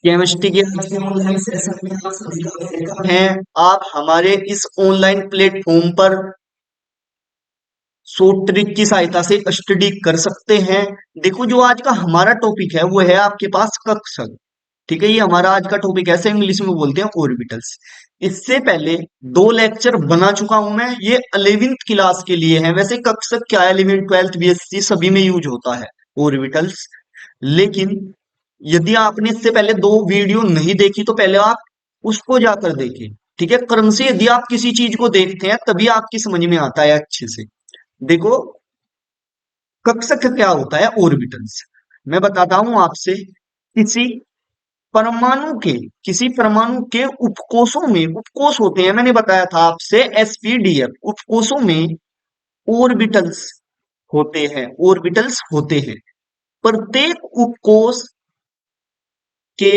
Chemistry के आज के ऑनलाइन सेशन में आप सभी का वेलकम है। आप हमारे इस ऑनलाइन प्लेटफॉर्म पर शॉर्ट ट्रिक की सहायता से स्टडी कर सकते हैं। देखो, जो आज का हमारा टॉपिक है वो है आपके पास कक्षक। ठीक है, ये हमारा आज का टॉपिक है, ऐसे इंग्लिश में बोलते हैं ऑर्बिटल्स। इससे पहले दो लेक्चर बना चुका हूं मैं, ये 11th क्लास के लिए है। वैसे कक्षक क्या है, 11th 12th बीएससी सभी में यूज होता है ऑर्बिटल्स। लेकिन यदि आपने इससे पहले दो वीडियो नहीं देखी तो पहले आप उसको जाकर देखें। ठीक है, क्रम से यदि आप किसी चीज को देखते हैं तभी आपकी समझ में आता है अच्छे से। देखो, कक्षक क्या होता है, ऑर्बिटल्स। मैं बताता हूं आपसे। किसी परमाणु के किसी परमाणु के उपकोषों में, उपकोष होते हैं, मैंने बताया था आपसे, एसपीडीएफ, उपकोषों में ऑर्बिटल्स होते हैं। प्रत्येक उपकोष के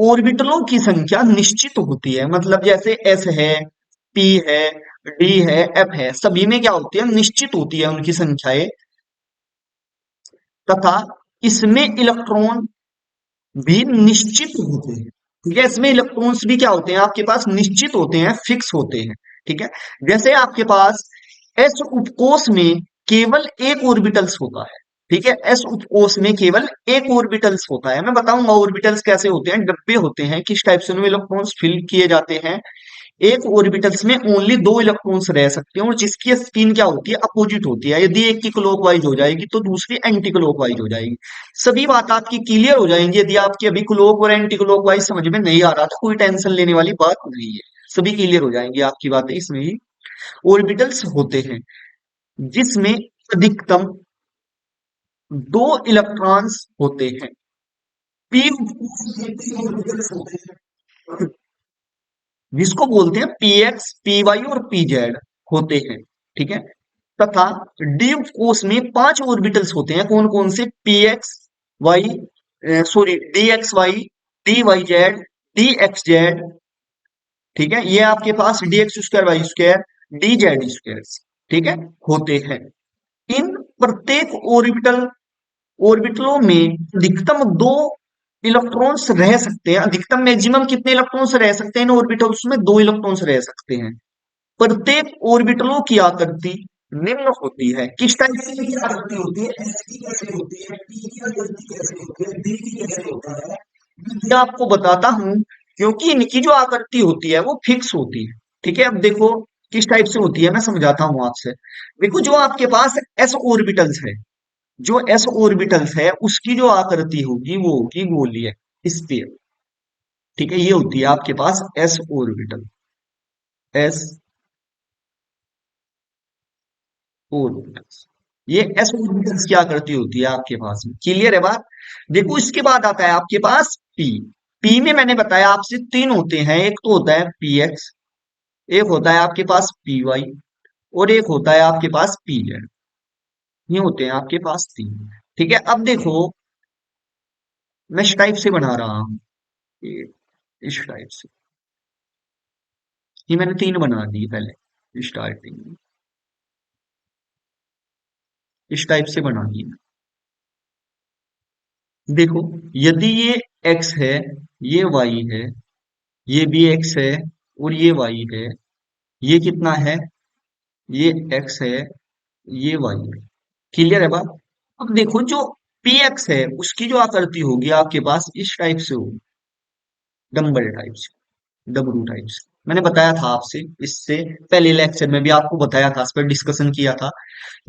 ऑर्बिटलों की संख्या निश्चित होती है। मतलब जैसे एस है, पी है, डी है, एफ है, सभी में क्या होती है, निश्चित होती है उनकी संख्याएं। तथा इसमें इलेक्ट्रॉन भी निश्चित होते हैं। ठीक है, इसमें इलेक्ट्रॉन्स भी क्या होते हैं, आपके पास निश्चित होते हैं, फिक्स होते हैं। ठीक है, जैसे आपके पास एस उपकोष में केवल एक ऑर्बिटल्स होता है। ठीक है, एस उपकोष में केवल एक ऑर्बिटल्स होता है। मैं बताऊंगा ऑर्बिटल्स कैसे होते हैं, डब्बे होते हैं, किस टाइप से उनमें इलेक्ट्रॉन्स फिल किए जाते हैं। एक ऑर्बिटल्स में ओनली दो इलेक्ट्रॉन्स रह सकते हैं और जिसकी स्पिन क्या होती है, अपोजिट होती है। यदि एक की क्लॉकवाइज हो जाएगी तो दूसरी एंटी क्लॉकवाइज हो जाएगी। सभी बात आपकी क्लियर हो जाएंगी। यदि आपकी अभी क्लॉक और एंटी क्लॉकवाइज समझ में नहीं आ रहा तो कोई टेंशन लेने वाली बात नहीं है, सभी क्लियर हो जाएंगी आपकी बातें इसमें ही। ऑर्बिटल्स होते हैं जिसमें अधिकतम दो इलेक्ट्रॉन्स होते हैं। पी ऑर्बिटल्स होते हैं जिसको बोलते हैं पी एक्स, पी वाई और पी जेड होते हैं। ठीक है, तथा डी कोष में पांच ऑर्बिटल्स होते हैं। कौन कौन से, P X Y, sorry, D X Y, D Y Z, D X Z. ठीक है, ये आपके पास D X square Y square, D Z square, ठीक है, होते हैं। इन प्रत्येक ऑर्बिटलों में अधिकतम दो इलेक्ट्रॉन्स रह सकते हैं। अधिकतम मैक्सिमम कितने इलेक्ट्रॉन्स रह सकते हैं इन ऑर्बिटल्स में, दो इलेक्ट्रॉन्स रह सकते हैं। प्रत्येक ऑर्बिटलों की आकृति निम्न होती है। किस टाइप से की आकृति होती है, एस की कैसे होती है, पी की आकृति कैसे होती है, डी की कैसे होता है, मैं आपको बताता हूं। क्योंकि इनकी जो आकृति होती है वो फिक्स होती है। ठीक है, अब देखो किस टाइप से होती है, मैं समझाता हूं आपसे। देखो, जो आपके पास एस ऑर्बिटल्स है, जो एस ऑर्बिटल्स है उसकी जो आकृति होगी वो होगी गोलीय, स्फीयर। ठीक है, ये होती है आपके पास एस ऑर्बिटल, एस ऑर्बिटल्स। ये एस ऑर्बिटल्स क्या करती होती है आपके पास में, क्लियर है बात। देखो, इसके बाद आता है आपके पास पी। पी में मैंने बताया आपसे तीन होते हैं। एक तो होता है पी एक्स, एक होता है आपके पास पी वाई और एक होता है आपके पास पी जेड। ये होते हैं आपके पास तीन। ठीक है, अब देखो, मैं इस टाइप से बना रहा हूं, ये इस टाइप से। ये मैंने तीन बना दिए पहले स्टार्टिंग में, इस टाइप से बना दिए। देखो, यदि ये x है, ये y है, ये भी x है और ये y है, ये कितना है, ये x है, ये y है। क्लियर है बात। अब देखो, जो px है उसकी जो आकृति होगी आपके पास इस टाइप से होगी, डम्बल टाइप से, डब्लू टाइप से। मैंने बताया था आपसे, इससे पहले लेक्चर में भी आपको बताया था, इस पर डिस्कशन किया था।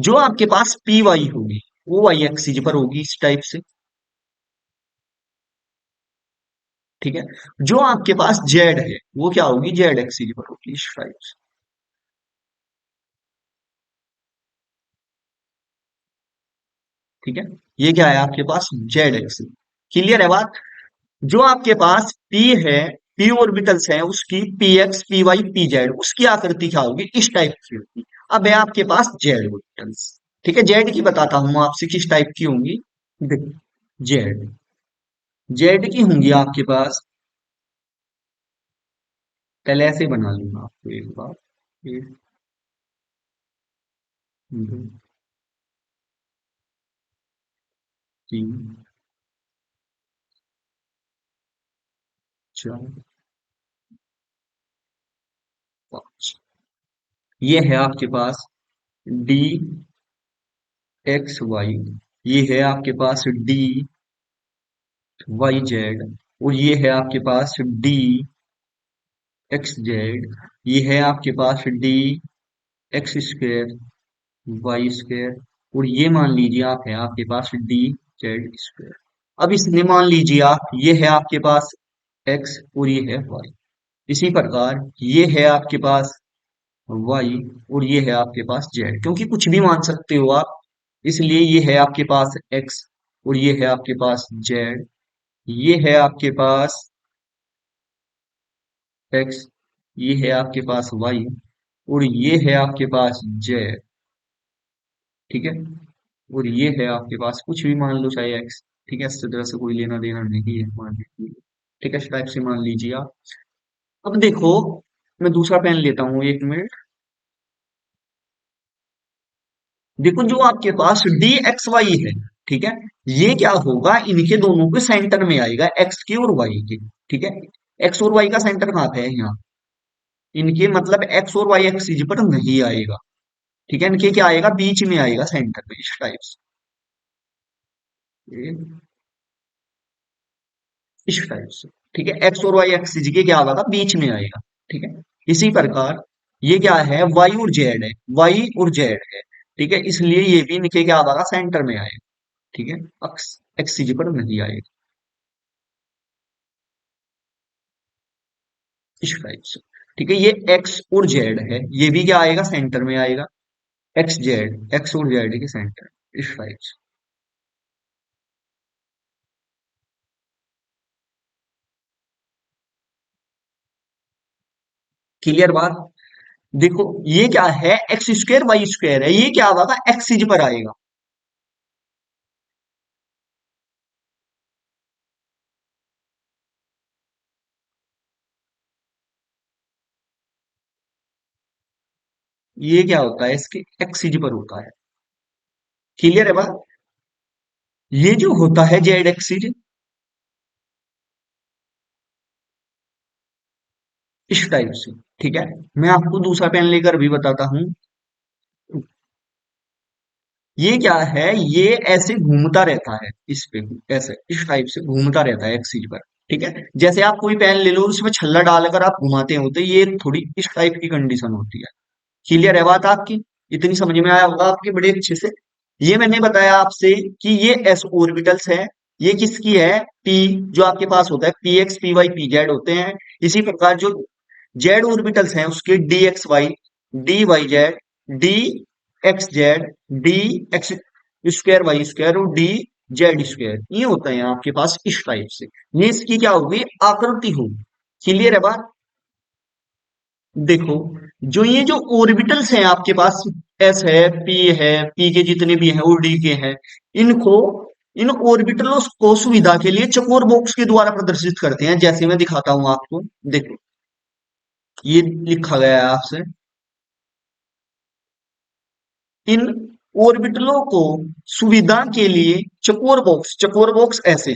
जो आपके पास पी वाई होगी वो वाई एक्सिस पर होगी इस टाइप से। ठीक है, जो आपके पास जेड है वो क्या होगी, जेड एक्सिस पर होगी इस टाइप से। ठीक है, ये क्या है आपके पास, जेड एक्सिस। क्लियर है बात। जो आपके पास पी है, पी ऑर्बिटल्स है, उसकी P X, P Y, P Z, उसकी आकृति क्या होगी, इस टाइप की होगी। अब है आपके पास जेड ऑर्बिटल्स। ठीक है, जेड की बताता हूं आपसे किस टाइप की होंगी। देखो, जेड जेड की होंगी आपके पास, पहले ऐसे बना लूंगा आपको एक बार, एक, दो, तीन, चार, पाँच। ये है आपके पास डी एक्स वाई, ये है आपके पास डी वाई जेड, और ये है आपके पास डी एक्स जेड, ये है आपके पास D X square Y square, और ये मान लीजिए आप है आपके पास डी जेड स्क्वेयर। अब इसमें मान लीजिए आप ये है आपके पास एक्स और ये है वाई। इसी प्रकार ये है आपके पास वाई और ये है आपके पास जेड, क्योंकि कुछ भी मान सकते हो आप, इसलिए ये है आपके पास एक्स और ये है आपके पास जेड, ये है आपके पास एक्स, ये है आपके पास वाई और ये है आपके पास जेड। ठीक है, और ये है आपके पास कुछ भी मान लो चाहे एक्स। ठीक है, इस तरह से कोई लेना देना नहीं है मान लीजिए। ठीक है, इस टाइप से मान लीजिए आप। अब देखो, मैं दूसरा पेन लेता हूँ, एक मिनट। देखो जो आपके पास डी एक्स वाई है, ठीक है, ये क्या होगा, इनके दोनों के सेंटर में आएगा, एक्स के और वाई के। ठीक है, एक्स और वाई का सेंटर कहाँ पे है, यहाँ। इनके मतलब एक्स और वाई एक्सिस पर नहीं आएगा। ठीक है, इनके क्या आएगा, बीच में आएगा, सेंटर में, इस टाइप से। ये इस टाइप से। ठीक है, एक्स और वाई एक्सिस के क्या आएगा, बीच में आएगा। ठीक है, इसी प्रकार ये क्या है, वाई और जेड है, वाई और जेड है। ठीक है, इसलिए ये भी इनके क्या आएगा, सेंटर में आएगा। ठीक है, एक्सिस पर नहीं आएगा, इस टाइप से। ठीक है, ये एक्स और जेड है, ये भी क्या आएगा, सेंटर में आएगा। एक्स जेड, एक्स और जेड के सेंटर, इस टाइप से। क्लियर बात। देखो ये क्या है, एक्स स्क्वायर वाई स्क्वायर है, ये क्या होगा, एक्सिस पर आएगा। ये क्या होता है, इसके एक्सिस पर होता है। क्लियर है बात। ये जो होता है जेड एक्सिस, इस टाइप से। ठीक है, मैं आपको दूसरा पेन लेकर भी बताता हूं। ये क्या है, ये ऐसे घूमता रहता है, इस पे ऐसे इस टाइप से घूमता रहता है एक्सिस पर। ठीक है, जैसे आप कोई पेन ले लो, उसमें छल्ला डालकर आप घुमाते हो, तो ये थोड़ी इस टाइप की कंडीशन होती है। क्लियर है बात आपकी, इतनी समझ में आया होगा आपके बड़े अच्छे से। ये मैंने बताया आपसे कि ये एस ऑर्बिटल्स है, ये किसकी है, पी, जो आपके पास होता है P X P Y P Z होते हैं। इसी प्रकार जो जेड ऑर्बिटल्स हैं उसके D X Y, D Y Z, D X Z, D X square Y square और डी जेड स्क्वायर, ये होते हैं आपके पास इस टाइप से। ये इसकी क्या होगी, आकृति होगी। क्लियर है बात। देखो, जो ये जो ऑर्बिटल्स हैं आपके पास, एस है, पी के जितने भी हैं और डी के हैं, इनको, इन ऑर्बिटलों को सुविधा के लिए चकोर बॉक्स के द्वारा प्रदर्शित करते हैं, जैसे मैं दिखाता हूं आपको। देखो, ये लिखा गया है आपसे, इन ऑर्बिटलों को सुविधा के लिए चकोर बॉक्स ऐसे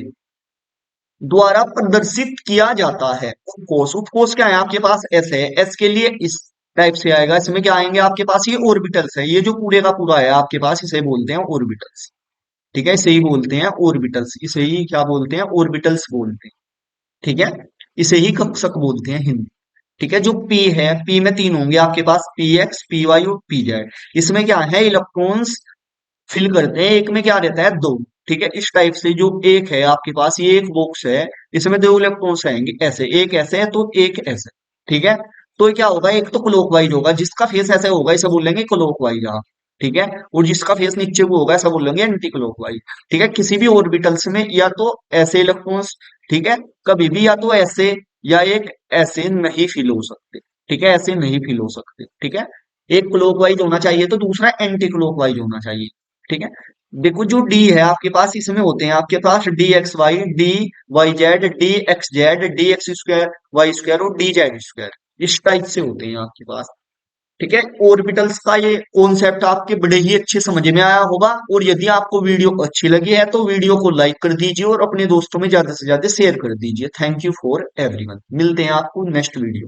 द्वारा प्रदर्शित किया जाता है। उपकोष क्या है आपके पास, एस है, एस के लिए इस टाइप से आएगा, इसमें क्या आएंगे आपके पास, ये ऑर्बिटल्स है, ये जो पूरे का पूरा है आपके पास, इसे बोलते हैं ऑर्बिटल्स। ठीक है, इसे ही बोलते हैं ऑर्बिटल्स, इसे ही क्या बोलते हैं, ऑर्बिटल्स बोलते हैं। ठीक है, इसे ही कक्षक बोलते हैं हिंदी। ठीक है, जो पी है, पी में तीन होंगे आपके पास, पी एक्स पी वाई और पी जेड। इसमें क्या है, इलेक्ट्रॉन्स फिल करते हैं, एक में क्या रहता है, दो। ठीक है, इस टाइप से जो एक है आपके पास, ये एक बॉक्स है, इसमें दो इलेक्ट्रॉन्स आएंगे, ऐसे एक ऐसे है तो एक ऐसे। ठीक है, तो ये क्या होगा, एक तो क्लॉकवाइज होगा, जिसका फेस ऐसे होगा इसे बोलेंगे क्लॉकवाइज आप। ठीक है, और जिसका फेस नीचे को होगा ऐसा बोलेंगे एंटी क्लॉकवाइज। ठीक है, किसी भी ऑर्बिटल्स में या तो ऐसे इलेक्ट्रॉन्स, ठीक है, कभी भी या तो ऐसे या एक ऐसे नहीं फिल हो सकते। ठीक है, ऐसे नहीं फिल हो सकते। ठीक है, एक क्लॉकवाइज होना चाहिए तो दूसरा एंटी क्लॉकवाइज होना चाहिए। ठीक है, देखो जो डी है आपके पास, इसमें होते हैं आपके पास D Y Z, D X Z, D X square Y square और डी जेड स्क्वायर, इस टाइप से होते हैं आपके पास। ठीक है, ऑर्बिटल्स का ये कॉन्सेप्ट आपके बड़े ही अच्छे समझ में आया होगा। और यदि आपको वीडियो अच्छी लगी है तो वीडियो को लाइक कर दीजिए और अपने दोस्तों में ज्यादा से ज्यादा शेयर कर दीजिए। Thank you for everyone. मिलते हैं आपको नेक्स्ट वीडियो।